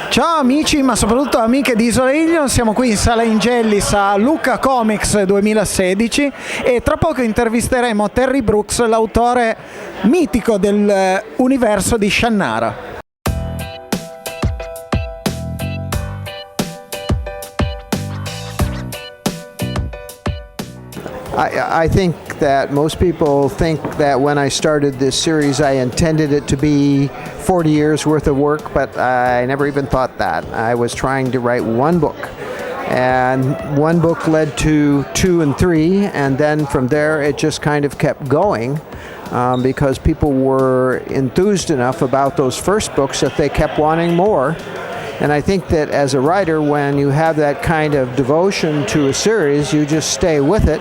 Ciao amici, ma soprattutto amiche di Isola Illyon, siamo qui in sala Ingellis a Lucca Comics 2016 e tra poco intervisteremo Terry Brooks, l'autore mitico dell'universo di Shannara. I think that most people think that when I started this series I intended it to be 40 years worth of work, but I never even thought that. I was trying to write one book, and one book led to 2 and 3, and then from there it just kind of kept going because people were enthused enough about those first books that they kept wanting more. And I think that as a writer, when you have that kind of devotion to a series, you just stay with it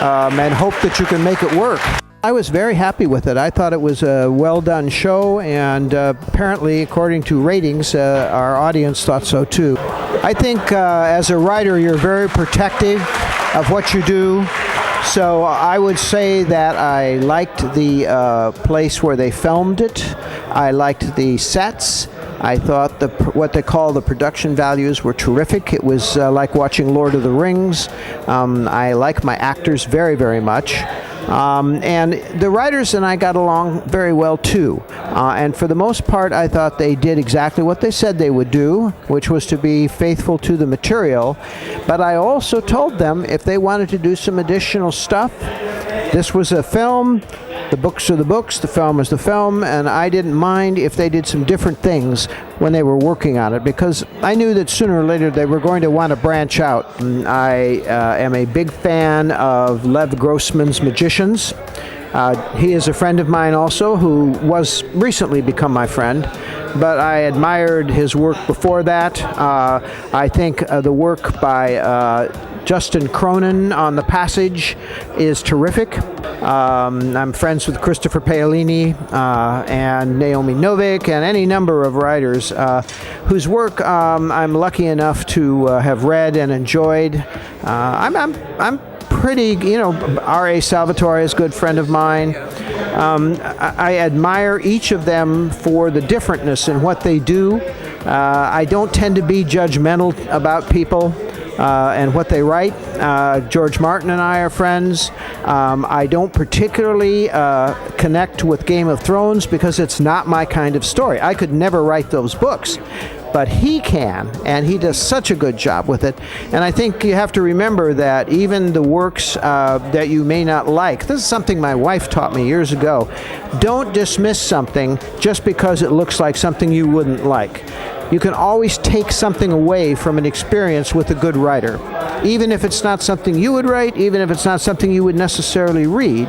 and hope that you can make it work. I was very happy with it. I thought it was a well-done show, and apparently, according to ratings, our audience thought so too. I think as a writer, you're very protective of what you do. So I would say that I liked the place where they filmed it. I liked the sets. I thought what they call the production values were terrific. It was like watching Lord of the Rings. I like my actors very, very much. And the writers and I got along very well too. And for the most part, I thought they did exactly what they said they would do, which was to be faithful to the material. But I also told them if they wanted to do some additional stuff, this was a film, the books are the books, the film is the film, and I didn't mind if they did some different things when they were working on it, because I knew that sooner or later they were going to want to branch out. I am a big fan of Lev Grossman's Magicians. He is a friend of mine also, who was recently become my friend, but I admired his work before that. I think the work by Justin Cronin on The Passage is terrific. I'm friends with Christopher Paolini and Naomi Novik and any number of writers whose work I'm lucky enough to have read and enjoyed. I'm pretty, R.A. Salvatore is a good friend of mine. I admire each of them for the differentness in what they do. I don't tend to be judgmental about people and what they write. George Martin and I are friends. I don't particularly connect with Game of Thrones because it's not my kind of story. I could never write those books. But he can, and he does such a good job with it. And I think you have to remember that even the works that you may not like, this is something my wife taught me years ago, don't dismiss something just because it looks like something you wouldn't like. You can always take something away from an experience with a good writer, even if it's not something you would write, even if it's not something you would necessarily read.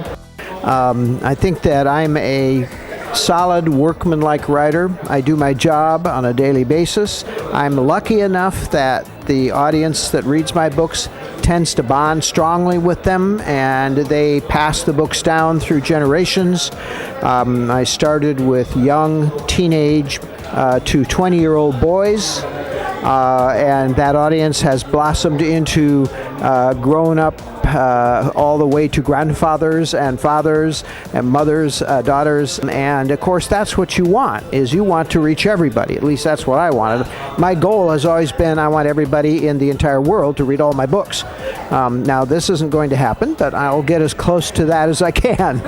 I think that I'm a solid workman-like writer. I do my job on a daily basis. I'm lucky enough that the audience that reads my books tends to bond strongly with them, and they pass the books down through generations. I started with young teenage to 20-year-old boys, and that audience has blossomed into grown-up all the way to grandfathers and fathers and mothers, daughters, and of course that's what you want, is you want to reach everybody. At least that's what I wanted. My goal has always been I want everybody in the entire world to read all my books. Now this isn't going to happen, but I'll get as close to that as I can.